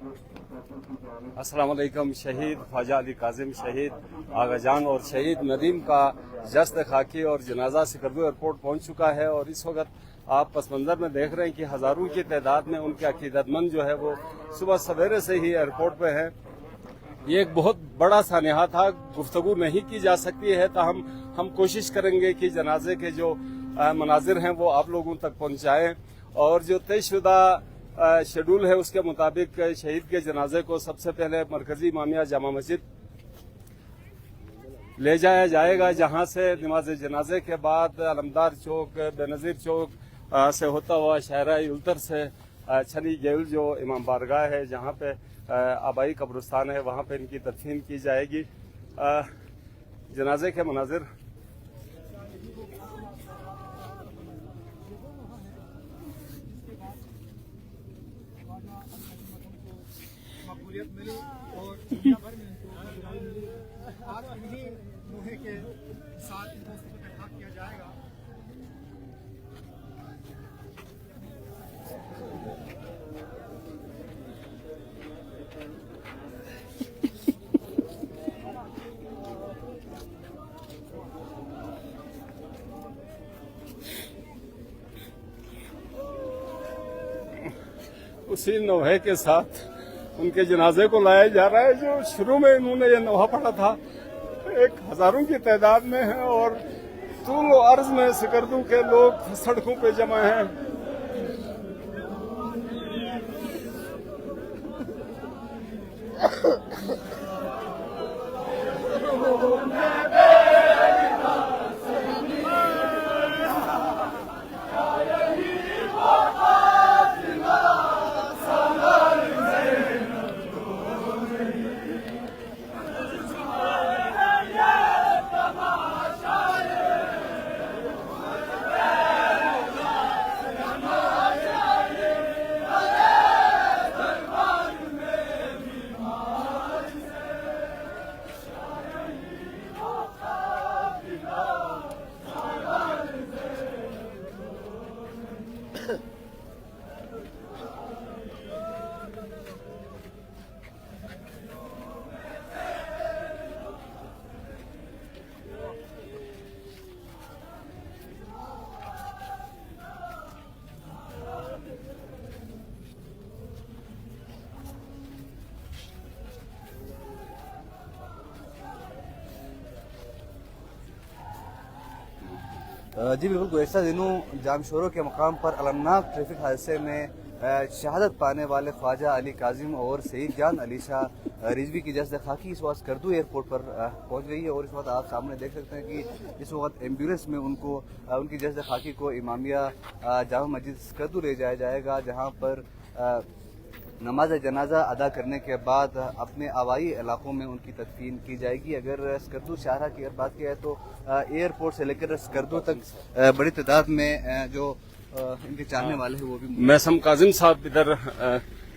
अस्सलाम वालेकुम। शहीद ख्वाजा अली काजिम, शहीद आगा जान और शहीद नदीम का जश्न खाकी और जनाजा सिकरदू एयरपोर्ट पहुंच चुका है और इस वक्त आप पस मंजर में देख रहे हैं कि हजारों की तादाद में उनके अकीदतमंद जो है वो सुबह सवेरे से ही एयरपोर्ट पे है। ये एक बहुत बड़ा सानिहा था, गुफ्तगू नहीं की जा सकती है, ताहम हम कोशिश करेंगे कि जनाजे के जो मनाजिर हैं वो आप लोगों तक पहुंचाएं और जो तयशुदा शेड्यूल है उसके मुताबिक शहीद के जनाजे को सबसे पहले मरकजी इमामिया जामा मस्जिद ले जाया जाएगा, जहां से नमाज जनाजे के बाद अलमदार चौक, बेनजीर चौक से होता हुआ शाहरा उल्तर से छनी गेल जो इमाम बारगाह है, जहां पे आबाई कब्रिस्तान है, वहां पे इनकी तदफीन की जाएगी। जनाजे के मनाजिर मकबूलियत मिली और दुनिया भर में इनको मिली। आज इन्हीं मुहे के साथ इनको इकट्ठा किया जाएगा। उसी नोहे के साथ उनके जनाजे को लाया जा रहा है जो शुरू में इन्होंने ये नोहा पढ़ा था। एक हजारों की तादाद में है और तूल व अर्ज में सिकरदू के लोग सड़कों पे जमा हैं। जी बिल्कुल, गुज़श्ता दिनों जामशोरों के मकाम पर अलमनाक ट्रैफिक हादसे में शहादत पाने वाले ख्वाजा अली काजिम और सईद जान अली शाह रिजवी की जस्द खाकी इस वक्त स्कर्दू एयरपोर्ट पर पहुंच गई है और इस वक्त आप सामने देख सकते हैं कि इस वक्त एम्बुलेंस में उनको उनकी जस्द खाकी को इमामिया जामा मस्जिद स्कर्दू ले जाया जाएगा, जहां पर नमाज जनाजा अदा करने के बाद अपने आवाई इलाकों में उनकी तदफीन की जाएगी। अगर स्कर्दू शाहरा की अगर बात की है तो एयरपोर्ट से लेकर स्कर्दू तक बड़ी तादाद में जो इनके चाहने वाले हैं वो भी। मैसम काजिम साहब इधर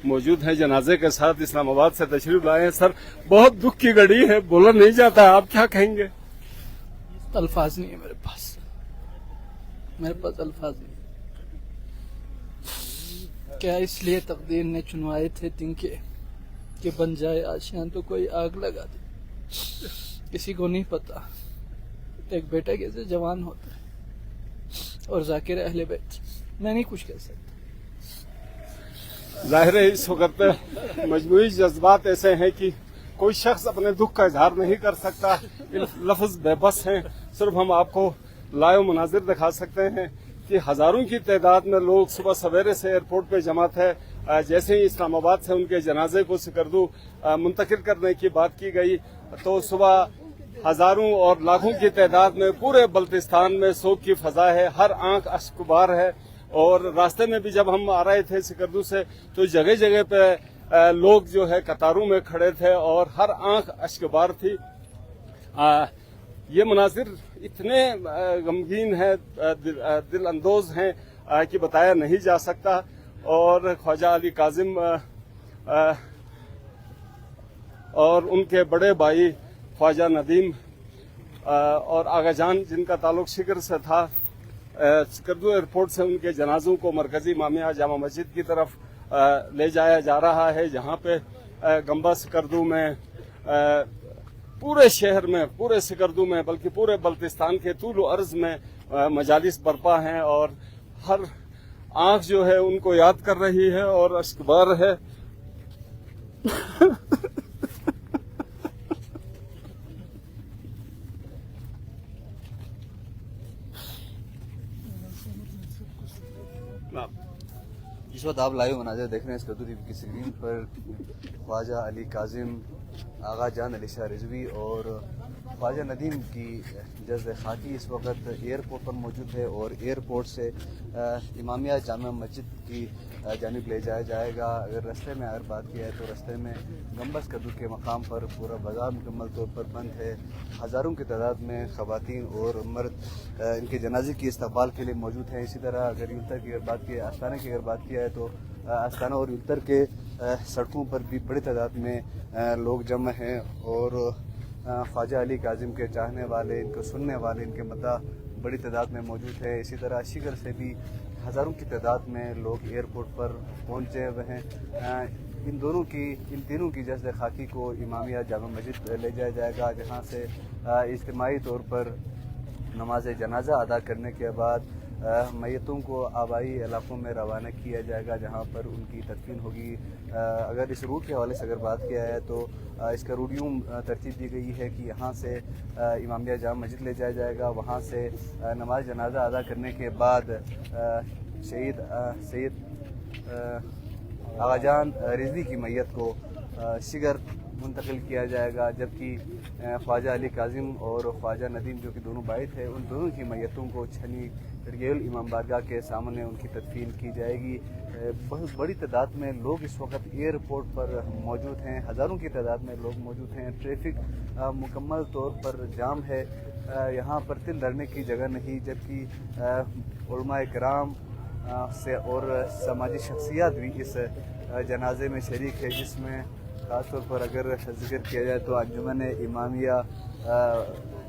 मौजूद हैं, जनाजे के साथ इस्लामाबाद से तशरीफ लाए हैं। सर, बहुत दुख की घड़ी है, बोला नहीं जाता है, आप क्या कहेंगे? अल्फाज नहीं है मेरे पास अल्फाज नहीं। क्या इसलिए तकदीर ने चुनवाए थे तिनके कि बन जाए आशियां तो कोई आग लगा दे। किसी को नहीं पता एक बेटा कैसे जवान होता है और जाकिर अहले बैत। मैं नहीं कुछ कह सकता। जाहिर है इस वक्त मजमूई जज्बात ऐसे हैं कि कोई शख्स अपने दुख का इजहार नहीं कर सकता। लफ्ज बेबस हैं। सिर्फ हम आपको लाइव मनाजिर दिखा सकते हैं कि हजारों की तादाद में लोग सुबह सवेरे से एयरपोर्ट पे जमा थे। जैसे ही इस्लामाबाद से उनके जनाजे को सिकरदू मुंतकिल करने की बात की गई तो सुबह हजारों और लाखों की तादाद में पूरे बल्तिस्तान में शोक की फजा है। हर आंख अश्कबार है और रास्ते में भी जब हम आ रहे थे सिकरदू से तो जगह जगह पे लोग जो है कतारों में खड़े थे और हर आंख अश्कबार थी। ये मनाजिर इतने गमगीन हैं, दिल अंदोज हैं कि बताया नहीं जा सकता। और ख्वाजा अली काजिम और उनके बड़े भाई ख्वाजा नदीम और आगा जान जिनका ताल्लुक शिकर से था, स्कर्दू एयरपोर्ट से उनके जनाजों को मरकजी इमामिया जामा मस्जिद की तरफ ले जाया जा रहा है, जहाँ पे गंबा सिकरदू में पूरे शहर में, पूरे सिकरदू में बल्कि पूरे बल्तिस्तान के तूल अर्ज में मजालिस बरपा हैं और हर आंख जो है उनको याद कर रही है और अश्कबार है। इस वक्त आप लाइव मनाज़र देख रहे हैं स्कर्दू टीवी की स्क्रीन पर। ख्वाजा अली काजिम, आगा जान अली शाह रिजवी और ख्वाजा नदीम की जज़्द खाकी इस वक्त एयरपोर्ट पर मौजूद है और एयरपोर्ट से इमामिया जामा मस्जिद की जानिब ले जाया जाएगा। अगर रास्ते में अगर बात की है तो रास्ते में गंबा सिकरदू के मकाम पर पूरा बाजार मुकम्मल तौर पर बंद है। हज़ारों की तादाद में ख़वातीन और मर्द इनके जनाजे की इस्तकबाल के लिए मौजूद हैं। इसी तरह अगर यूल्तर की अगर बात की, आस्ताना की अगर बात किया है तो आस्ताना और यूल्तर के सड़कों पर भी बड़ी तादाद में लोग जमा हैं और ख्वाजा अली काजिम के चाहने वाले, इनको सुनने वाले, इनके मद्दा बड़ी तादाद में मौजूद है। इसी तरह शिगर से भी हज़ारों की तादाद में लोग एयरपोर्ट पर पहुंचे हुए हैं। इन तीनों की जज़्द खाकी को इमामिया जामा मस्जिद ले जाया जाएगा, जहां से इज्तिमाई तौर पर नमाज जनाजा अदा करने के बाद मैयतों को आबाई इलाकों में रवाना किया जाएगा, जहां पर उनकी तदफीन होगी। अगर इस रूट के हवाले से अगर बात किया है तो इसका रूट यूँ तरतीब दी गई है कि यहाँ से इमामिया जामा मस्जिद ले जाया जाएगा, वहाँ से नमाज जनाजा अदा करने के बाद सैयद आगाजान रिजवी की मैयत को शिगर मुंतकिल किया जाएगा, जबकि ख्वाजा अली काजिम और ख्वाजा नदीम जो कि दोनों भाई थे, उन दोनों की मैयतों को छनी रियल इमाम बारगाह के सामने उनकी तदफीन की जाएगी। बहुत बड़ी तादाद में लोग इस वक्त एयरपोर्ट पर मौजूद हैं, हज़ारों की तादाद में लोग मौजूद हैं। ट्रैफिक मुकम्मल तौर पर जाम है, यहाँ पर तिल धरने की जगह नहीं, जबकि उलमा इकराम से और समाजी शख्सियात भी इस जनाजे में शरीक है, जिसमें ख़ास तौर पर अगर जिक्र किया जाए तो अंजुमन इमामिया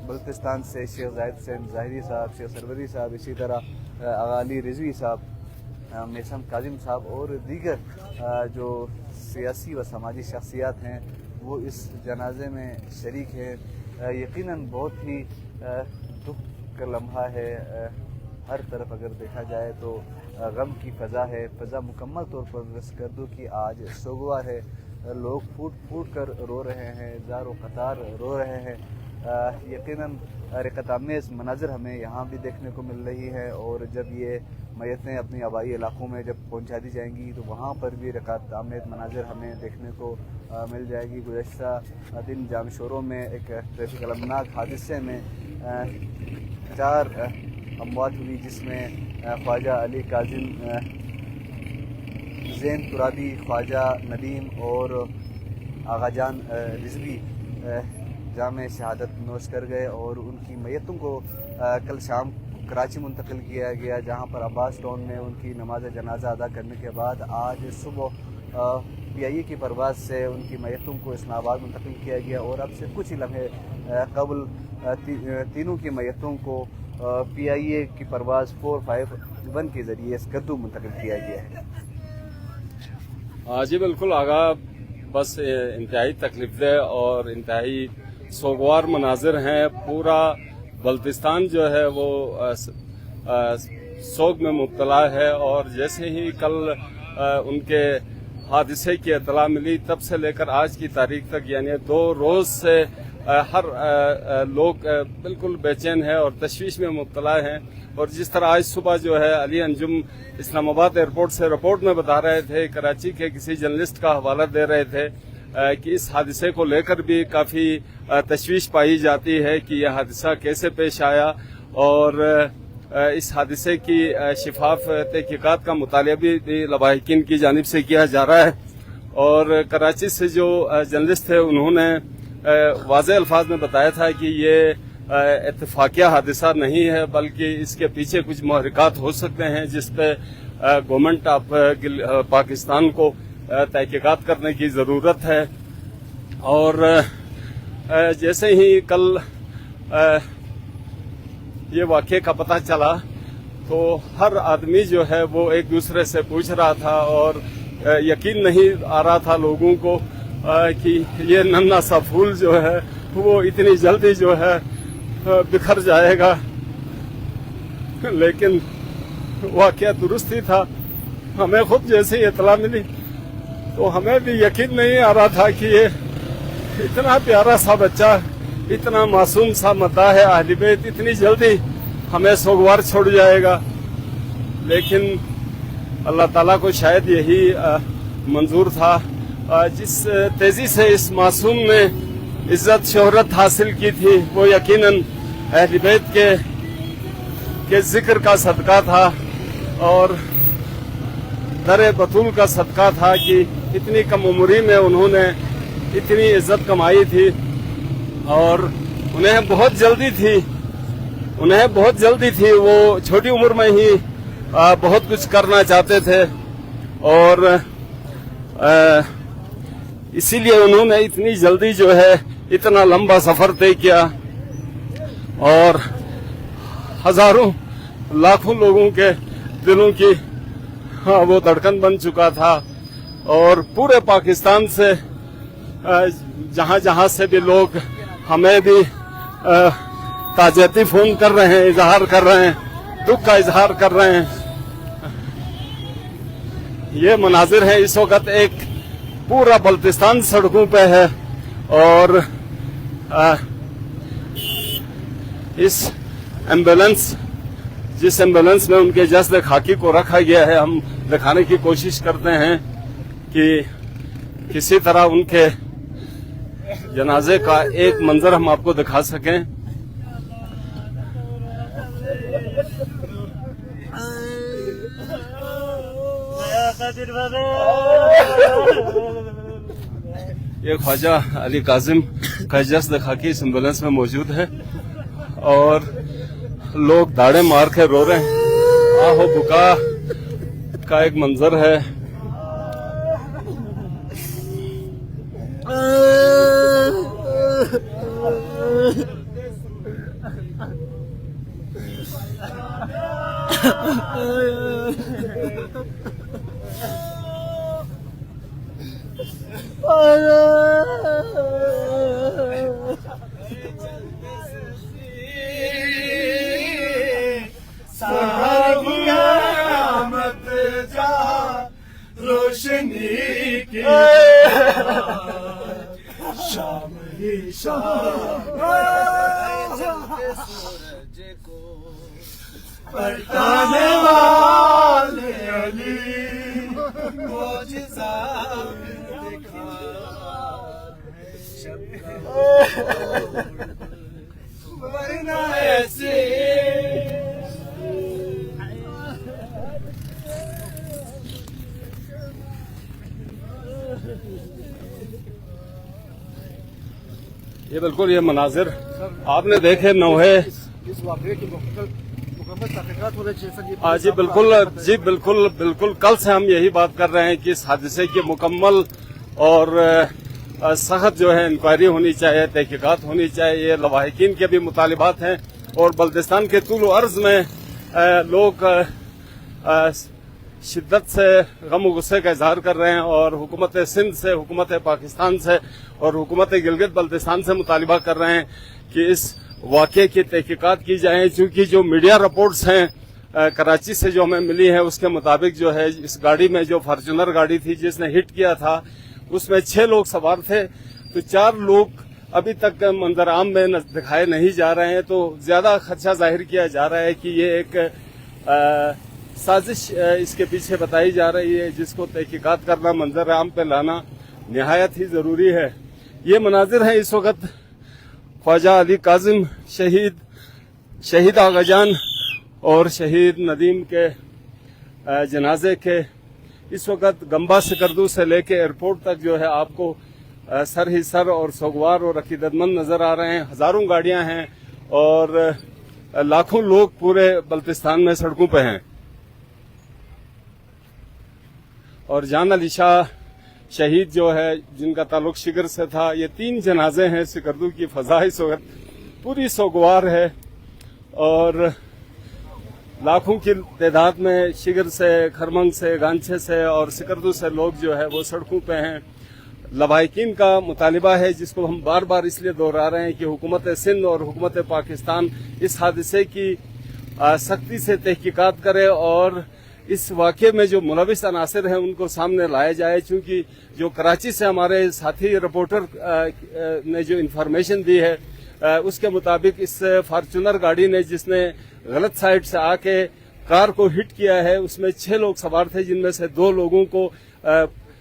बल्तिस्तान से शेख जाहिद हुसैन ज़ाहिरी साहब, शेख सरवरी साहब, इसी तरह आगा अली रिजवी साहब, मेसम काजिम साहब और दीगर जो सियासी व समाजी शख्सियात हैं वो इस जनाजे में शरीक हैं। यकीनन बहुत ही दुख का लम्हा है। हर तरफ अगर देखा जाए तो गम की फ़ज़ा है, फ़ज़ा मुकम्मल तौर पर स्कर्दू की आज सोगवार है। लोग फूट फूट कर रो रहे हैं, ज़ारो कतार रो रहे हैं। यकीनन रिक़त-आमेज़ मनाज़र हमें यहाँ भी देखने को मिल रही है और जब ये मैयतें अपनी आबाई इलाकों में जब पहुँचा दी जाएंगी तो वहाँ पर भी रिक़त-आमेज़ मनाज़र हमें देखने को मिल जाएगी। गुज़श्ता दिन जामशोरों में एक ट्रैफिक अलमनाक हादसे में 4 अमवात हुई, जिसमें ख्वाजा अली काजिम, ज़ैन तुराबी, ख्वाजा नदीम और आगाजान रिजवी जाम शहादत नोश कर गए और उनकी मैयतों को कल शाम कराची मुंतकिल किया गया, जहां पर अब्बास टाउन में उनकी नमाज जनाजा अदा करने के बाद आज सुबह PIA की परवाज़ से उनकी मैयतों को इस्लामाबाद मुंतकिल किया गया और अब से कुछ ही लम्हे कबल तीनों की मैयतों को PIA की परवाज़ 451 के ज़रिए स्कर्दू मुंतकिल किया गया है। जी बिल्कुल आगा, बस इंतहाई तकलीफ़देह और इंतहाई सोगवार मनाजिर हैं। पूरा बल्तिस्तान जो है वो सोग में मुब्तला है और जैसे ही कल उनके हादसे की इत्तला मिली तब से लेकर आज की तारीख तक यानी 2 रोज़ से हर लोग बिल्कुल बेचैन है और तशवीश में मुब्तला हैं। और जिस तरह आज सुबह जो है अली अंजुम इस्लामाबाद एयरपोर्ट से रिपोर्ट में बता रहे थे, कराची के किसी जर्नलिस्ट का हवाला दे रहे थे कि इस हादसे को लेकर भी काफ़ी तशवीश पाई जाती है कि यह हादसा कैसे पेश आया और इस हादसे की शिफाफ तहकीकात का मुतालिबा भी लवाहिकीन की जानिब से किया जा रहा है। और कराची से जो जर्नलिस्ट थे उन्होंने वाज़ेह अल्फाज में बताया था कि ये इत्तेफाकिया हादसा नहीं है, बल्कि इसके पीछे कुछ महरिकात हो सकते हैं जिस पे गवर्नमेंट ऑफ पाकिस्तान को तहकीकात करने की ज़रूरत है। और जैसे ही कल ये वाक़े का पता चला तो हर आदमी जो है वो एक दूसरे से पूछ रहा था और यकीन नहीं आ रहा था लोगों को कि ये नन्हा सा फूल जो है वो इतनी जल्दी जो है बिखर जाएगा, लेकिन वाकया दुरुस्त ही था। हमें खुद जैसे इतला मिली तो हमें भी यकीन नहीं आ रहा था कि ये इतना प्यारा सा बच्चा, इतना मासूम सा मद्दाह है अहले बैत इतनी जल्दी हमें सोगवार छोड़ जाएगा। लेकिन अल्लाह ताला को शायद यही मंजूर था। जिस तेजी से इस मासूम ने इज्जत शोहरत हासिल की थी वो यकीनन अहले बैत के जिक्र का सदका था और दर बतूल का सदका था कि इतनी कम उम्री में उन्होंने इतनी इज्जत कमाई थी और उन्हें बहुत जल्दी थी। वो छोटी उम्र में ही बहुत कुछ करना चाहते थे और इसीलिए उन्होंने इतनी जल्दी जो है इतना लंबा सफर तय किया और हजारों लाखों लोगों के दिलों की वो धड़कन बन चुका था। और पूरे पाकिस्तान से जहां जहां से भी लोग हमें भी ताज़ियती फोन कर रहे हैं, इजहार कर रहे हैं, दुख का इजहार कर रहे हैं। ये मनाजिर है इस वक्त, एक पूरा बल्तिस्तान सड़कों पे है और इस एम्बुलेंस जिस एम्बुलेंस में उनके जस्द खाकी को रखा गया है, हम दिखाने की कोशिश करते हैं कि किसी तरह उनके जनाजे का एक मंजर हम आपको दिखा सकें। ये ख्वाजा अली काजिम का जस्द खाकी इस एम्बुलेंस में मौजूद है और लोग दाड़े मार के रो रहे हैं। आहो बुका का एक मंजर है। रोशनी की शाम ही शाम सूरज को पलटाने वाले अली मौजिज़ा दिखा वरना ऐसे ये बिल्कुल ये मनाजिर आपने देखे नौहे। इस वाक़े की मुकम्मल तहक़ीक़ात हो रही है जी बिल्कुल कल से हम यही बात कर रहे हैं कि इस हादसे की मुकम्मल और सख्त जो है इंक्वायरी होनी चाहिए, तहक़ीक़ात होनी चाहिए। ये लवाहिकीन के भी मुतालिबात हैं और बल्तिस्तान के तूल अर्ज में लोग शिद्दत से गम व गुस्से का इजहार कर रहे हैं और हुकूमत सिंध से, हुकूमत पाकिस्तान से और हुकूमत गिलगित बल्तिस्तान से मुतालिबा कर रहे हैं कि इस वाक़े की तहक़ीक़ात की जाए। चूँकि जो मीडिया रिपोर्ट्स हैं कराची से जो हमें मिली है उसके मुताबिक जो है इस गाड़ी में जो फॉर्च्यूनर गाड़ी थी जिसने हिट किया था उसमें 6 लोग सवार थे, तो 4 लोग अभी तक मंजर आम में दिखाए नहीं जा रहे हैं। तो ज्यादा खदशा जाहिर किया जा रहा है कि ये एक साजिश इसके पीछे बताई जा रही है जिसको तहकीकात करना, मंजर आम पे लाना निहायत ही जरूरी है। ये मनाजिर हैं इस वक्त ख्वाजा अली काजिम शहीद आगाजान और शहीद नदीम के जनाजे के इस वक्त गंबा सिकरदू से लेके एयरपोर्ट तक जो है आपको सर ही सर और सोगवार और अकीदतमंद नजर आ रहे हैं। हजारों गाड़ियां हैं और लाखों लोग पूरे बल्तिस्तान में सड़कों पे हैं। और जान अली शाह शहीद जो है जिनका ताल्लुक शिगर से था, ये 3 जनाजे हैं। सिकरदू की फजा इस वक्त पूरी सोगवार है और लाखों की तादाद में शिगर से, खरमंग से, गांछे से और सिकरदू से लोग जो है वो सड़कों पे हैं। लवाहिकीन का मुतालिबा है, जिसको हम बार बार इसलिए दोहरा रहे हैं कि हुकूमत सिंध और हुकूमत पाकिस्तान इस हादसे की सख्ती से तहकीकात करे और इस वाक़े में जो मुलविस अनासर हैं उनको सामने लाया जाए। चूँकि जो कराची से हमारे साथी रिपोर्टर ने जो इन्फॉर्मेशन दी है उसके मुताबिक इस फार्चूनर गाड़ी ने जिसने गलत साइड से आके कार को हिट किया है उसमें 6 लोग सवार थे, जिनमें से 2 लोगों को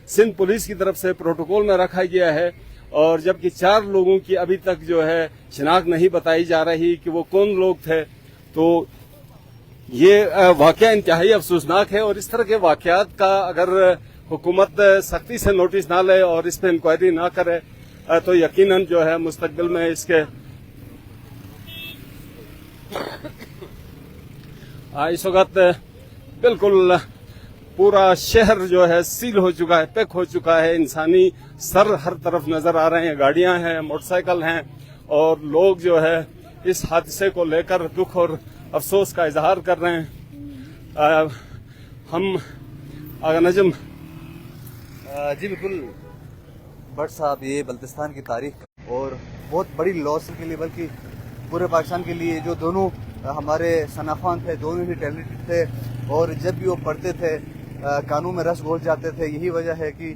सिंध पुलिस की तरफ से प्रोटोकॉल में रखा गया है और जबकि 4 लोगों की अभी तक जो है शिनाख्त नहीं बताई जा रही कि वो कौन लोग थे। तो ये वाक़या इंतहाई अफसोसनाक है और इस तरह के वाक़यात का अगर हुकूमत सख्ती से नोटिस ना ले और इस पर इंक्वायरी ना करे तो यकीनन जो है मुस्तकबिल में इसके इस वक्त बिल्कुल पूरा शहर जो है सील हो चुका है, पैक हो चुका है। इंसानी सर हर तरफ नजर आ रहे हैं, गाड़ियां हैं, मोटरसाइकिल हैं और लोग जो है इस हादसे को लेकर दुख और अफसोस का इजहार कर रहे हैं। हम आगा नजम जी बिल्कुल भट्ट साहब, ये बल्तिस्तान की तारीख और बहुत बड़ी लॉस के लिए बल्कि पूरे पाकिस्तान के लिए जो दोनों हमारे सनाखान थे, दोनों ही टैलेंटेड थे और जब भी वो पढ़ते थे कानून में रस घोल जाते थे। यही वजह है कि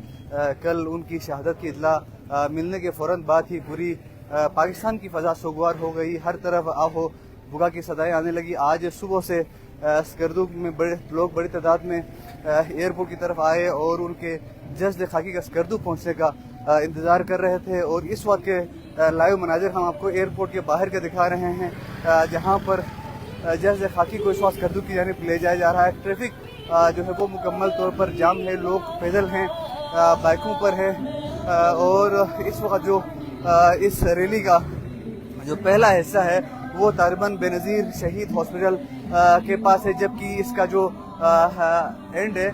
कल उनकी शहादत की इत्तला मिलने के फौरन बाद ही पूरी पाकिस्तान की फ़ज़ा सोगवार हो गई। हर तरफ आहो भुगा की सदाएं आने लगी। आज सुबह से स्कर्दू में लोग बड़ी तादाद में एयरपोर्ट की तरफ आए और उनके जज्ब खाकी का स्कर्दू पहुंचने का इंतज़ार कर रहे थे और इस वक्त के लाइव मनाजिर हम आपको एयरपोर्ट के बाहर के दिखा रहे हैं, जहां पर जज्ब खाकी को इस वक्त स्कर्दू की जानिब ले जाया जा रहा है। ट्रैफिक जो है वो मुकम्मल तौर पर जाम है, लोग पैदल हैं, बाइकों पर हैं और इस वक्त जो इस रैली का जो पहला हिस्सा है वो तालिबान बेनज़ीर शहीद हॉस्पिटल के पास है, जबकि इसका जो एंड है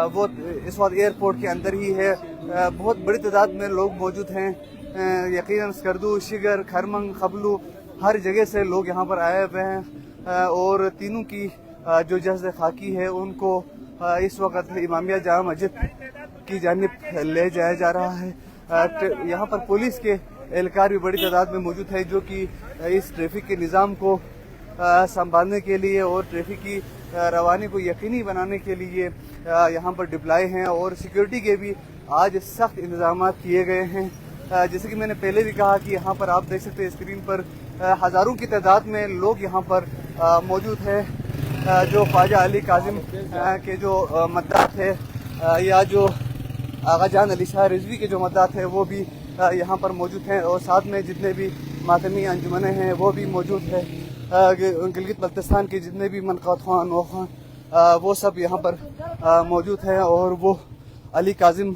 वो इस वक्त एयरपोर्ट के अंदर ही है। बहुत बड़ी तादाद में लोग मौजूद हैं। यकीनन स्कर्दू, शिगर, खरमंग, खबलू हर जगह से लोग यहाँ पर आए हुए हैं और तीनों की जो जज्ब खाकी है उनको इस वक्त इमामिया जामा मस्जिद की जानिब ले जाया जा रहा है। यहाँ पर पुलिस के एहलकार भी बड़ी तादाद में मौजूद है जो कि इस ट्रैफिक के निज़ाम को संभालने के लिए और ट्रैफिक की रवानी को यकीनी बनाने के लिए यहाँ पर डिप्लाई हैं और सिक्योरिटी के भी आज सख्त इंतजाम किए गए हैं। जैसे कि मैंने पहले भी कहा कि यहाँ पर आप देख सकते हैं स्क्रीन पर हज़ारों की तादाद में लोग यहाँ पर मौजूद है। जो ख्वाजा अली काजिम के जो मद्दात है या जो आगा जान अली शाह रिजवी के जो मद्दात है वो भी यहाँ पर मौजूद हैं और साथ में जितने भी मातमी अंजुमने हैं वो भी मौजूद है। गिलगित बल्तिस्तान के जितने भी मनक़ात ख़्वान नौ ख़्वान वो सब यहाँ पर मौजूद हैं और वो अली काजिम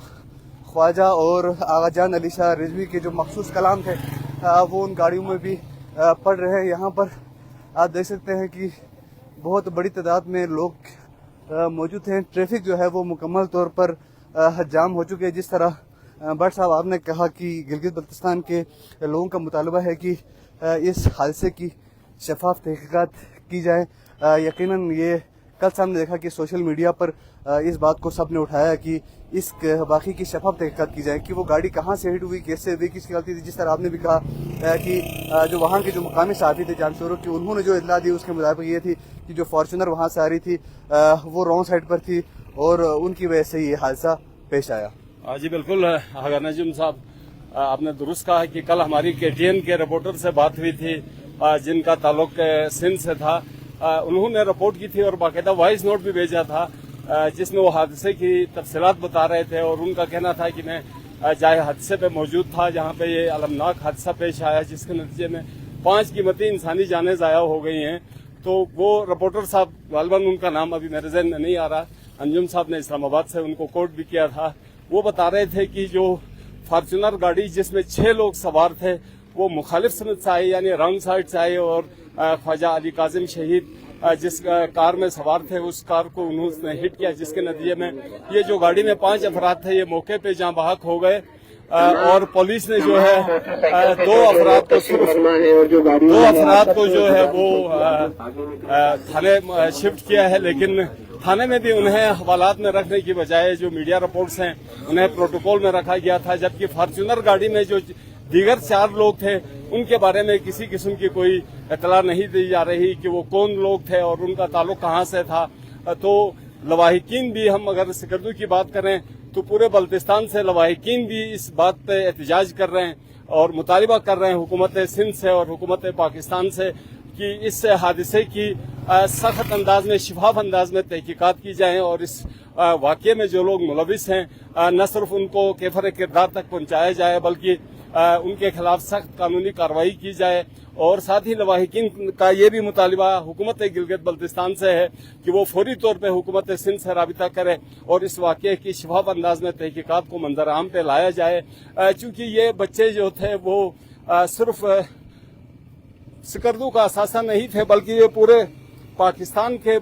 ख्वाजा और आगा जान अली शाह रिजवी के जो मखसूस कलाम थे वो उन गाड़ियों में भी पढ़ रहे हैं। यहाँ पर आप देख सकते हैं कि बहुत बड़ी तादाद में लोग मौजूद हैं। ट्रैफिक जो है वो मुकम्मल तौर पर जाम हो चुके हैं। जिस तरह भट्ट साहब आपने कहा कि गिलगित बल्तिस्तान के लोगों का मुतालबा है कि इस हादसे की शफाफ तहकीकात की जाए। यकीनन ये कल सामने देखा कि सोशल मीडिया पर इस बात को सब ने उठाया कि इस वाक़े की शफाफ तहकीकात की जाए कि वो गाड़ी कहाँ से हिट हुई, कैसे हुई, किसकी गलती थी। जिस तरह आपने भी कहा कि जो वहाँ के जो मुकामी सहाफ़ी थे जानशोरों की, उन्होंने जो इत्तला दी उसके मुताबिक ये थी कि जो फॉर्चूनर वहाँ से आ रही थी वो रॉन्ग साइड पर थी और उनकी वजह से ये हादसा पेश आया। जी बिल्कुल आगा नजम साहब, आपने दुरुस्त कहा कि कल हमारी KTN के रिपोर्टर से बात हुई थी जिनका ताल्लुक सिंध से था। उन्होंने रिपोर्ट की थी और बाकायदा वॉइस नोट भी भेजा था जिसमें वो हादसे की तफसीलात बता रहे थे और उनका कहना था कि मैं जाए हादसे पे मौजूद था जहाँ पे ये अलमनाक हादसा पेश आया जिसके नतीजे में 5 कीमती इंसानी जानें ज़ाया हो गई हैं। तो वो रिपोर्टर साहब, गालबन उनका नाम अभी मेरे ज़हन में नहीं आ रहा, अंजुम साहब ने इस्लामाबाद से उनको कोट भी किया था। वो बता रहे थे कि जो फार्चूनर गाड़ी जिसमें 6 लोग सवार थे वो मुखालिफ सनत से आए यानी रॉन्ग साइड से आए और ख्वाजा अली काजिम शहीद जिस कार में सवार थे उस कार को उन्होंने हिट किया जिसके नतीजे में ये जो गाड़ी में 5 अफराद थे ये मौके पे जहाँ बहक हो गए। اور پولیس نے جو ہے دو افراد کو جو ہے وہ تھانے شفٹ کیا ہے، لیکن تھانے میں بھی انہیں حوالات میں رکھنے کی بجائے جو میڈیا رپورٹس ہیں انہیں پروٹوکول میں رکھا گیا تھا، جبکہ فارچونر گاڑی میں جو دیگر 4 لوگ تھے ان کے بارے میں کسی قسم کی کوئی اطلاع نہیں دی جا رہی کہ وہ کون لوگ تھے اور ان کا تعلق کہاں سے تھا۔ تو لواحقین بھی، ہم اگر سکردو کی بات کریں تو پورے بلتستان سے لواحقین بھی اس بات پہ احتجاج کر رہے ہیں اور مطالبہ کر رہے ہیں حکومت سندھ سے اور حکومت پاکستان سے کہ اس حادثے کی سخت انداز میں، شفاف انداز میں تحقیقات کی جائیں اور اس واقعے میں جو لوگ ملوث ہیں نہ صرف ان کو کیفر کردار تک پہنچایا جائے بلکہ ان کے خلاف سخت قانونی کارروائی کی جائے، اور ساتھ ہی لواحقین کا یہ بھی مطالبہ حکومت گلگت بلتستان سے ہے کہ وہ فوری طور پہ حکومت سندھ سے رابطہ کرے اور اس واقعے کی شفاف انداز میں تحقیقات کو منظر عام پہ لایا جائے، چونکہ یہ بچے جو تھے وہ صرف سکردو کا اثاثہ نہیں تھے بلکہ یہ پورے پاکستان کے،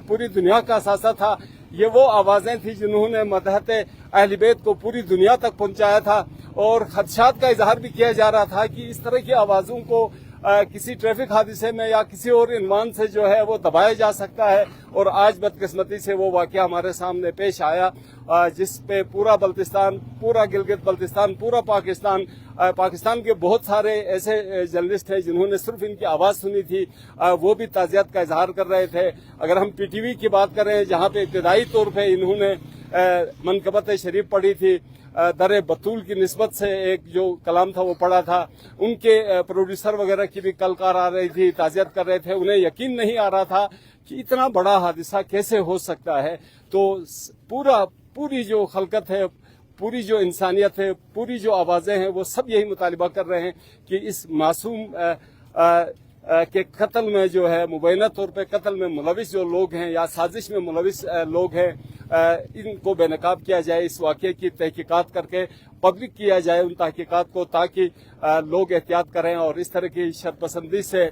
پوری دنیا کا اثاثہ تھا۔ یہ وہ آوازیں تھیں جنہوں نے مدحت اہل بیت کو پوری دنیا تک پہنچایا تھا، اور خدشات کا اظہار بھی کیا جا رہا تھا کہ اس طرح کی آوازوں کو کسی ٹریفک حادثے میں یا کسی اور عنوان سے جو ہے وہ دبایا جا سکتا ہے، اور آج بدقسمتی سے وہ واقعہ ہمارے سامنے پیش آیا جس پہ پورا بلتستان، پورا گلگت بلتستان، پورا پاکستان کے بہت سارے ایسے جرنلسٹ ہیں جنہوں نے صرف ان کی آواز سنی تھی، وہ بھی تعزیت کا اظہار کر رہے تھے۔ اگر ہم پی ٹی وی کی بات کریں جہاں پہ ابتدائی طور پہ انہوں نے منقبت شریف پڑھی تھی، در بطول کی نسبت سے ایک جو کلام تھا وہ پڑھا تھا، ان کے پروڈیوسر وغیرہ کی بھی کلکار آ رہی تھی، تعزیت کر رہے تھے، انہیں یقین نہیں آ رہا تھا کہ اتنا بڑا حادثہ کیسے ہو سکتا ہے۔ تو پوری جو خلقت ہے، پوری جو انسانیت ہے، پوری جو آوازیں ہیں، وہ سب یہی مطالبہ کر رہے ہیں کہ اس معصوم کے قتل میں جو ہے، مبینہ طور پہ قتل میں ملوث جو لوگ ہیں یا سازش میں ملوث لوگ ہیں، ان کو بے نقاب کیا جائے، اس واقعے کی تحقیقات کر کے پبلک کیا جائے ان تحقیقات کو، تاکہ لوگ احتیاط کریں اور اس طرح کی شرپسندی سے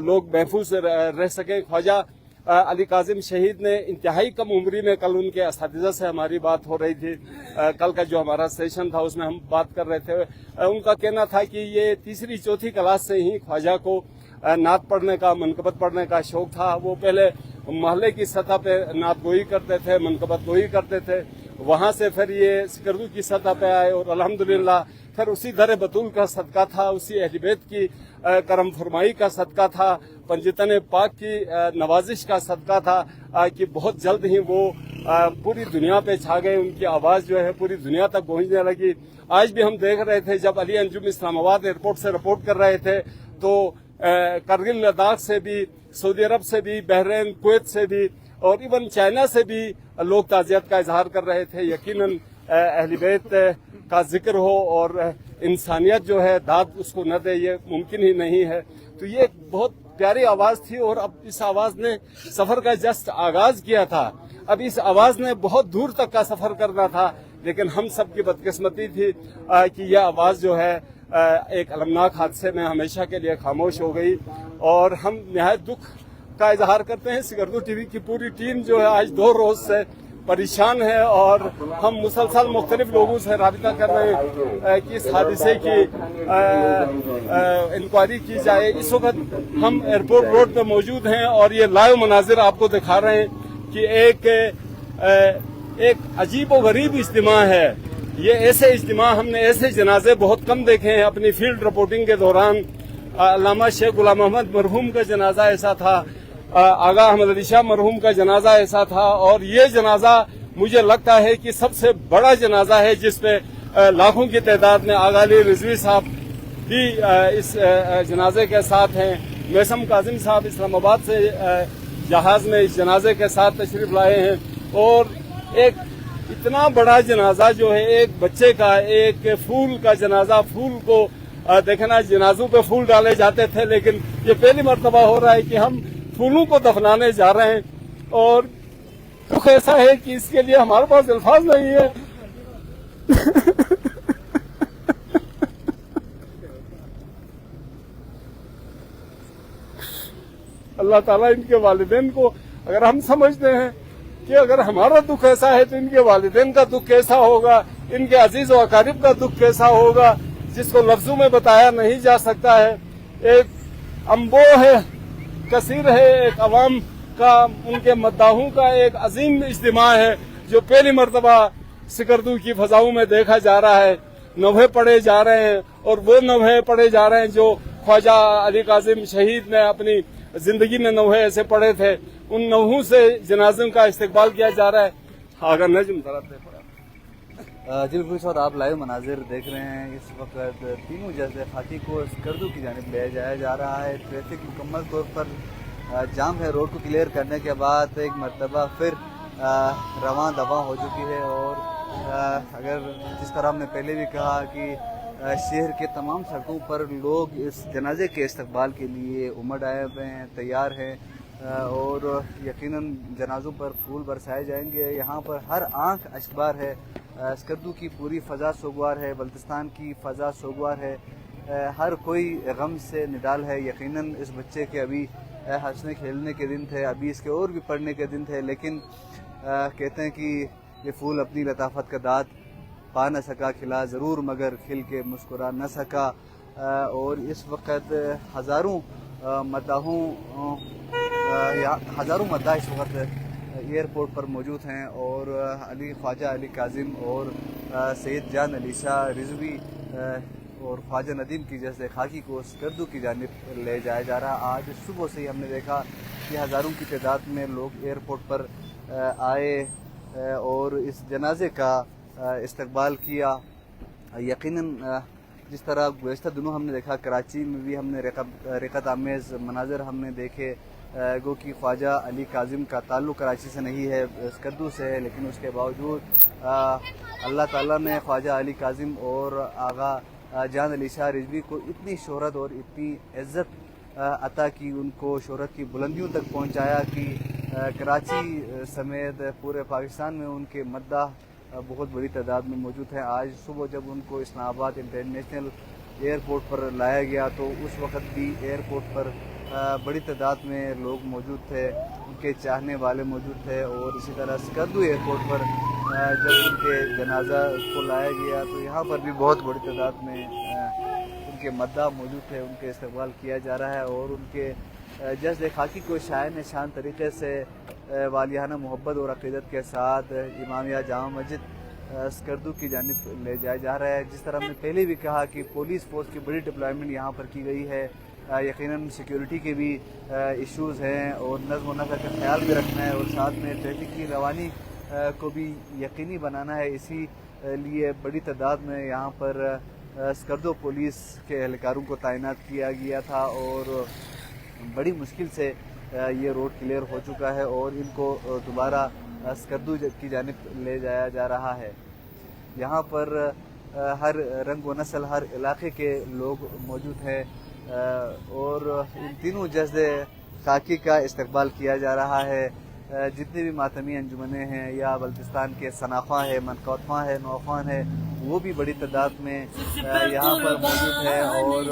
لوگ محفوظ رہ سکیں۔ خواجہ علی کاظم شہید نے انتہائی کم عمری میں، کل ان کے اساتذہ سے ہماری بات ہو رہی تھی، کل کا جو ہمارا سیشن تھا اس میں ہم بات کر رہے تھے، ان کا کہنا تھا کہ یہ 3ری 4تھی کلاس سے ہی خواجہ کو نعت پڑھنے کا، منقبت پڑھنے کا شوق تھا۔ وہ پہلے محلے کی سطح پہ نعت گوئی کرتے تھے، منقبت گوئی کرتے تھے، وہاں سے پھر یہ سکردو کی سطح پہ آئے، اور الحمدللہ پھر اسی در بطول کا صدقہ تھا، اسی اہل بیت کی کرم فرمائی کا صدقہ تھا، پنجتن پاک کی نوازش کا صدقہ تھا کہ بہت جلد ہی وہ پوری دنیا پہ چھا گئے، ان کی آواز جو ہے پوری دنیا تک گونجنے لگی۔ آج بھی ہم دیکھ رہے تھے جب علی انجم اسلام آباد ایئرپورٹ سے رپورٹ کر رہے تھے تو کرگل لداخ سے بھی، سعودی عرب سے بھی، بحرین، کویت سے بھی اور ایون چائنا سے بھی لوگ تعزیت کا اظہار کر رہے تھے۔ یقیناً اہل بیت کا ذکر ہو اور انسانیت جو ہے داد اس کو نہ دے، یہ ممکن ہی نہیں ہے۔ تو یہ ایک بہت پیاری آواز تھی، اور اب اس آواز نے سفر کا جسٹ آغاز کیا تھا، اب اس آواز نے بہت دور تک کا سفر کرنا تھا، لیکن ہم سب کی بدقسمتی تھی کہ یہ آواز جو ہے ایک المناک حادثے میں ہمیشہ کے لیے خاموش ہو گئی، اور ہم نہایت دکھ کا اظہار کرتے ہیں۔ سکردو ٹی وی کی پوری ٹیم جو ہے آج 2 روز سے پریشان ہے، اور ہم مسلسل مختلف لوگوں سے رابطہ کر رہے ہیں کہ اس حادثے کی انکوائری کی جائے۔ اس وقت ہم ایئرپورٹ روڈ پہ موجود ہیں اور یہ لائیو مناظر آپ کو دکھا رہے ہیں کہ ایک عجیب و غریب اجتماع ہے۔ یہ ایسے اجتماع، ہم نے ایسے جنازے بہت کم دیکھے ہیں اپنی فیلڈ رپورٹنگ کے دوران۔ علامہ شیخ غلام محمد مرحوم کا جنازہ ایسا تھا، آغا احمد علی شاہ مرحوم کا جنازہ ایسا تھا، اور یہ جنازہ مجھے لگتا ہے کہ سب سے بڑا جنازہ ہے جس پہ لاکھوں کی تعداد میں آغا علی رضوی صاحب بھی اس جنازے کے ساتھ ہیں۔ میثم کاظم صاحب اسلام آباد سے جہاز میں اس جنازے کے ساتھ تشریف لائے ہیں، اور ایک اتنا بڑا جنازہ جو ہے ایک بچے کا، ایک پھول کا جنازہ، پھول کو دیکھنا، جنازوں پہ پھول ڈالے جاتے تھے، لیکن یہ پہلی مرتبہ ہو رہا ہے کہ ہم پھولوں کو دفنانے جا رہے ہیں، اور دکھ ایسا ہے کہ اس کے لیے ہمارے پاس الفاظ نہیں ہے۔ اللہ تعالیٰ ان کے والدین کو، اگر ہم سمجھتے ہیں کہ اگر ہمارا دکھ ایسا ہے تو ان کے والدین کا دکھ کیسا ہوگا، इनके अजीज व अकारिब का दुख कैसा होगा जिसको लफ्जों में बताया नहीं जा सकता है। एक अम्बो है, कसीर है, एक अवाम का, उनके मद्दाहों का एक अजीम इज्तिमा है जो पहली मरतबा सिकरदू की फजाओं में देखा जा रहा है। नौहे पढ़े जा रहे हैं और वो नौहे पढ़े जा रहे हैं जो ख्वाजा अली काजिम शहीद ने अपनी जिंदगी में नौहे ऐसे पढ़े थे। उन नौहों से जनाज़ों का इस्तकबाल किया जा रहा है। अगर नजम जी बिल्कुल सर, आप लाइव मनाजिर देख रहे हैं। इस वक्त तीनों जज़े खाकी को स्कर्दू की जानिब ले जाया जा रहा है। ट्रैफिक मुकम्मल तौर पर जाम है। रोड को क्लियर करने के बाद एक मरतबा फिर रवां दवा हो चुकी है। और अगर जिस तरह हमने पहले भी कहा कि शहर के तमाम सड़कों पर लोग इस जनाजे के इस्तकबाल के लिए उमड़ आए हुए हैं, तैयार हैं और यकीनन जनाजों पर फूल बरसाए जाएंगे। यहाँ पर हर आंख अशबार है। स्कर्दू की पूरी फ़ज़ा सोगवार है, बल्तिस्तान की फ़ज़ा सोगवार है। हर कोई गम से निडाल है। यकीनन इस बच्चे के अभी हंसने खेलने के दिन थे, अभी इसके और भी पढ़ने के दिन थे, लेकिन कहते हैं कि ये फूल अपनी लताफत का दाद पा न सका, खिला ज़रूर मगर खिल के मुस्कुरा न सका। और इस वक्त हज़ारों मद्दाह इस वक्त एयरपोर्ट पर मौजूद हैं और ख्वाजा अली काजिम और सैयद जान अली शाह रिजवी और ख्वाजा नदीम की जैसे खाकी को स्कर्दू की जानिब ले जाया जा रहा। आज सुबह से ही हमने देखा कि हज़ारों की तादाद में लोग एयरपोर्ट पर आए और इस जनाजे का इस्तकबाल किया। यकीनन जिस तरह गुज़श्ता दिनों हमने देखा, कराची में भी हमने रिक़त आमेज़ मनाज़र हमने देखे। गो कि ख्वाजा अली काजिम का ताल्लुक़ कराची से नहीं है, स्कर्दू से है, लेकिन उसके बावजूद अल्लाह ताला ने ख्वाजा अली काजिम और आगा जान अली शाह रिजवी को इतनी शोहरत और इतनी इज़्ज़त अता की, उनको शोहरत की बुलंदियों तक पहुँचाया कि कराची समेत पूरे पाकिस्तान में उनके मद्दाह बहुत बड़ी तादाद में मौजूद हैं। आज सुबह जब उनको इस्लामाबाद इंटरनेशनल एयरपोर्ट पर लाया गया तो उस वक़्त भी एयरपोर्ट पर बड़ी तादाद में लोग मौजूद थे, उनके चाहने वाले मौजूद थे। और इसी तरह स्कर्दू एयरपोर्ट पर जब उनके जनाजा को लाया गया तो यहाँ पर भी बहुत बड़ी तादाद में उनके मद्दाह मौजूद थे, उनके इस्तकबाल किया जा रहा है। और उनके जज़्ब खाकी को शान शान तरीक़े से वालियाना मोहब्बत और अक़ीदत के साथ इमामिया जामा मस्जिद स्कर्दू की जानिब ले जाया जा रहा है। जिस तरह हमने पहले भी कहा कि पुलिस फोर्स की बड़ी डिप्लॉयमेंट यहाँ पर की गई है। यकीनन सिक्योरिटी के भी इश्यूज़ हैं और नज़्म व नसक़ का ख्याल भी रखना है और साथ में ट्रैफिक की रवानी को भी यकीनी बनाना है। इसी लिए बड़ी तादाद में यहाँ पर स्कर्दू पुलिस के एहलकारों को तैनात किया गया था और बड़ी मुश्किल से ये रोड क्लियर हो चुका है और इनको दोबारा स्कर्दू की जानिब ले जाया जा रहा है। यहाँ पर हर रंग व नस्ल, हर इलाके के लोग मौजूद हैं और इन तीनों जज़्बे खाकी का इस्तकबाल किया जा रहा है। जितने भी मातमी अंजुमने हैं या बल्तिस्तान के सनाखा है, मनकौतफा है, नौखान है, वो भी बड़ी तादाद में यहाँ पर मौजूद है। और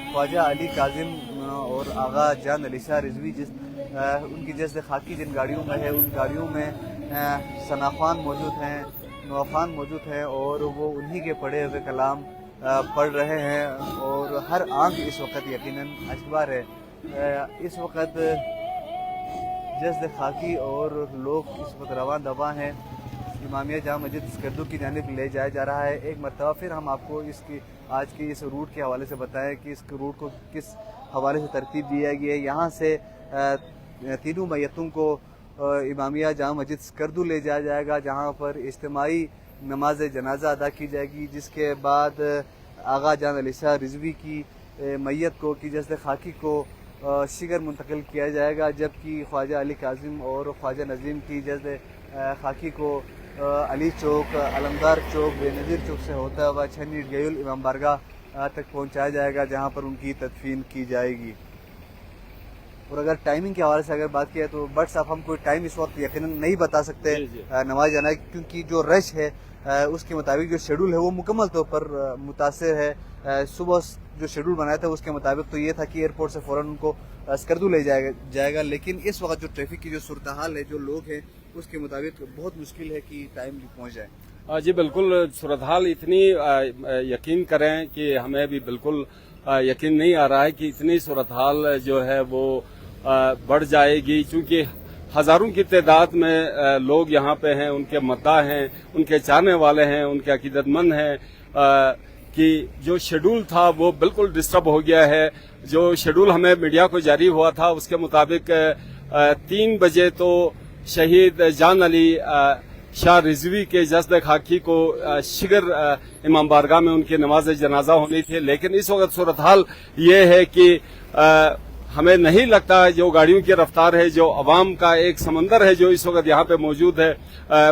ख्वाजा अली काजिम और आगा जान अली शाह रिजवी उनकी जैसे खाकी जिन गाड़ियों में है, उन गाड़ियों में सनाखान मौजूद हैं, नौखान मौजूद हैं और वो उन्हीं के पढ़े हुए कलाम पढ़ रहे हैं और हर आंख इस वक्त यकीनन अशबार है। इस वक्त जज़्ब खाकी और लोग इस वक्त रवां दवा हैं। इमामिया जामा मस्जिद स्कर्दू की जानिब ले जाया जा रहा है। एक मरतबा फिर हम आपको इसकी आज के इस रूट के हवाले से बताएं कि इस रूट को किस हवाले से तरतीब दिया गया है। यहाँ से तीनों मैयतों को इमामिया जामा मस्जिद स्कर्दू ले जाया जाएगा, जहाँ पर इज्तिमाई नमाज जनाजा अदा की जाएगी, जिसके बाद आगा जान अली शाह रिजवी की मैयत को की जैसे खाकी को शिगर मुंतकिल किया जाएगा, जबकि ख्वाजा अली काजिम और ख्वाजा नज़ीम की जैसे खाकी को अली चौक, अलमदार चौक, बेनज़ीर चौक से होता हुआ छन्नी गयुल इमाम बारगाह तक पहुँचाया जाएगा, जहाँ पर उनकी तदफीन की जाएगी। और अगर टाइमिंग के हवाले से अगर बात किया तो बट साहब हम कोई टाइम इस वक्त यकीनन नहीं बता सकते नमाज जाना, क्योंकि जो रश है उसके मुताबिक जो शेड्यूल है वो मुकम्मल तौर पर मुतासिर है। सुबह जो शेड्यूल बनाया था उसके मुताबिक तो ये था कि एयरपोर्ट से फ़ौरन उनको स्कर्दू ले जाएगा, लेकिन इस वक्त जो ट्रैफिक की जो सूरत हाल है, जो लोग हैं, उसके मुताबिक बहुत मुश्किल है कि टाइम पहुँच जाए। जी बिल्कुल, सूरत हाल इतनी यकीन करें कि हमें भी बिल्कुल यकीन नहीं आ रहा है कि इतनी सूरत हाल जो है वो बढ़ जाएगी, क्योंकि हजारों की तादाद में लोग यहाँ पे हैं, उनके मद्दा हैं, उनके चाहने वाले हैं, उनके अकीदतमंद हैं कि जो शेड्यूल था वो बिल्कुल डिस्टर्ब हो गया है। जो शेड्यूल हमें मीडिया को जारी हुआ था उसके मुताबिक 3 बजे तो शहीद जान अली शाह रिजवी के जस्द खाकी को शिगर इमाम बारगाह में उनकी नमाज जनाजा होनी थी, लेकिन इस वक्त सूरत हाल ये है कि हमें नहीं लगता, जो गाड़ियों की रफ्तार है, जो अवाम का एक समंदर है जो इस वक्त यहाँ पे मौजूद है,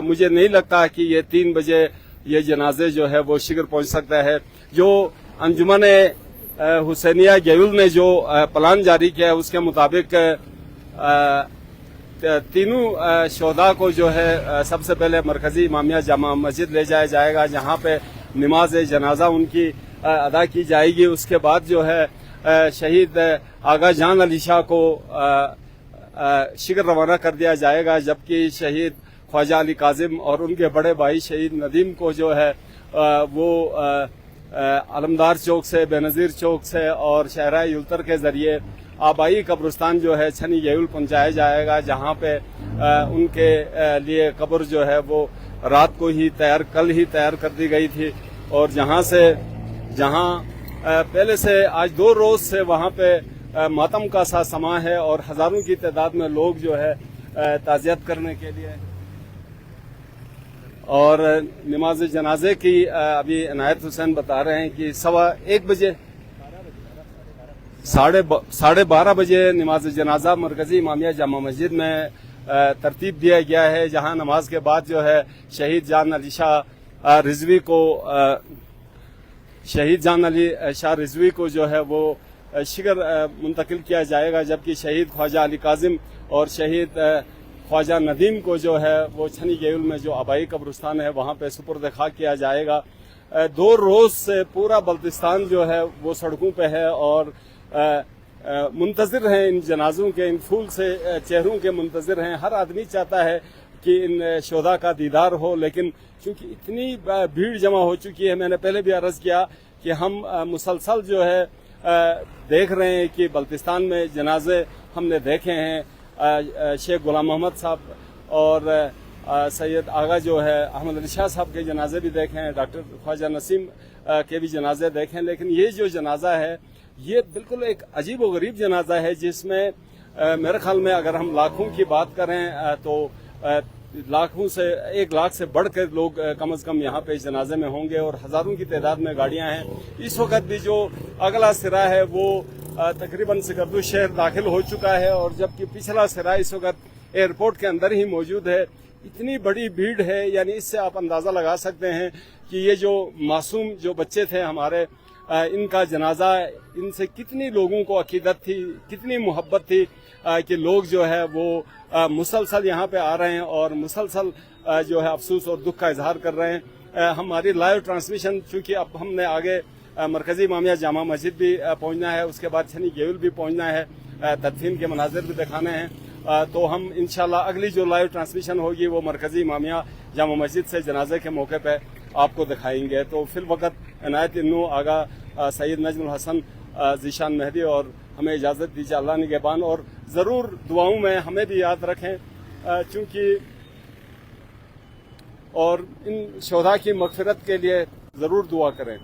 मुझे नहीं लगता कि ये 3 बजे ये जनाजे जो है वो शिगर पहुंच सकता है। जो अंजुमन हुसैनिया गेयुल ने जो प्लान जारी किया है उसके मुताबिक तीनों शोधा को जो है सबसे पहले मरकजी इमामिया जामा मस्जिद ले जाया जाएगा, जहां पे नमाज जनाजा उनकी अदा की जाएगी। उसके बाद जो है शहीद आगा जान अली शाह को शिगर रवाना कर दिया जाएगा, जबकि शहीद ख्वाजा अली काजिम और उनके बड़े भाई शहीद नदीम को जो है वो अलमदार चौक से, बेनजीर चौक से और शहरा युल्तर के जरिए आबाई कब्रिस्तान जो है छनी गेयुल पहुंचाया जाएगा, जहां पे उनके लिए कब्र जो है वो रात को ही कल ही तैयार कर दी गई थी, और जहां पहले से आज 2 रोज से वहां पे मातम का सा समा है और हजारों की तादाद में लोग जो है ताजियत करने के लिए और नमाज जनाजे की अभी इनायत हुसैन बता रहे हैं कि 1:15 बजे 12:30 बजे नमाज जनाजा मरकजी इमामिया जामा मस्जिद में तरतीब दिया गया है, जहां नमाज के बाद जो है शहीद जान अली शाह रिजवी को जो है वो शिगर मुंतकिल किया जाएगा, जबकि शहीद ख्वाजा अली काजिम और शहीद ख्वाजा नदीम को जो है वो छनी गेयुल में जो आबाई कब्रिस्तान है वहां पे सुपुर्द खाक किया जाएगा। 2 रोज से पूरा बल्तिस्तान जो है वो सड़कों पे है और मुंतजिर हैं इन जनाजों के, इन फूल से चेहरों के मुंतजिर हैं। हर आदमी चाहता है कि इन शोधा का दीदार हो, लेकिन चूंकि इतनी भीड़ जमा हो चुकी है, मैंने पहले भी अर्ज किया कि हम मुसलसल जो है देख रहे हैं कि बल्तिस्तान में जनाजे हमने देखे हैं। शेख गुलाम मोहम्मद साहब और सैयद आगा जो है अहमद अली शाह साहब के जनाजे भी देखे हैं, डॉक्टर ख्वाजा नसीम के भी जनाजे देखे हैं, लेकिन ये जो जनाजा है ये बिल्कुल एक अजीब व गरीब जनाजा है, जिसमें मेरे ख्याल में अगर हम लाखों की बात करें तो लाखों से 1 लाख से बढ़कर लोग कम से कम यहाँ पे जनाजे में होंगे और हजारों की तादाद में गाड़ियां हैं। इस वक्त भी जो अगला सिरा है वो तकरीबन सिकरदू शहर दाखिल हो चुका है, और जबकि पिछला सिरा इस वक्त एयरपोर्ट के अंदर ही मौजूद है। इतनी बड़ी भीड़ है, यानी इससे आप अंदाजा लगा सकते हैं कि ये जो मासूम जो बच्चे थे हमारे, इनका जनाजा, इनसे कितनी लोगों को अकीदत थी, कितनी मोहब्बत थी कि लोग जो है वो मुसलसल यहाँ पे आ रहे हैं और मुसलसल जो है अफसोस और दुख का इजहार कर रहे हैं। हमारी लाइव ट्रांसमिशन, चूंकि अब हमने आगे मरकजी इमामिया जामा मस्जिद भी पहुंचना है, उसके बाद छनी गेयुल भी पहुंचना है, तदफीन के मनाजिर भी दिखाने हैं, तो हम इंशाल्लाह अगली जो लाइव ट्रांसमिशन होगी वो मरकजी इमामिया जामा मस्जिद से जनाजे के मौके पे आपको दिखाएंगे। तो फिल वक्त इनायत इन्नू आगा सैयद नजमुल हसन जीशान मेहदी और हमें इजाज़त दीजिए, अल्लाह निगहबान, और ज़रूर दुआओं में हमें भी याद रखें, चूँकि और इन शोधा की मगफिरत के लिए ज़रूर दुआ करें।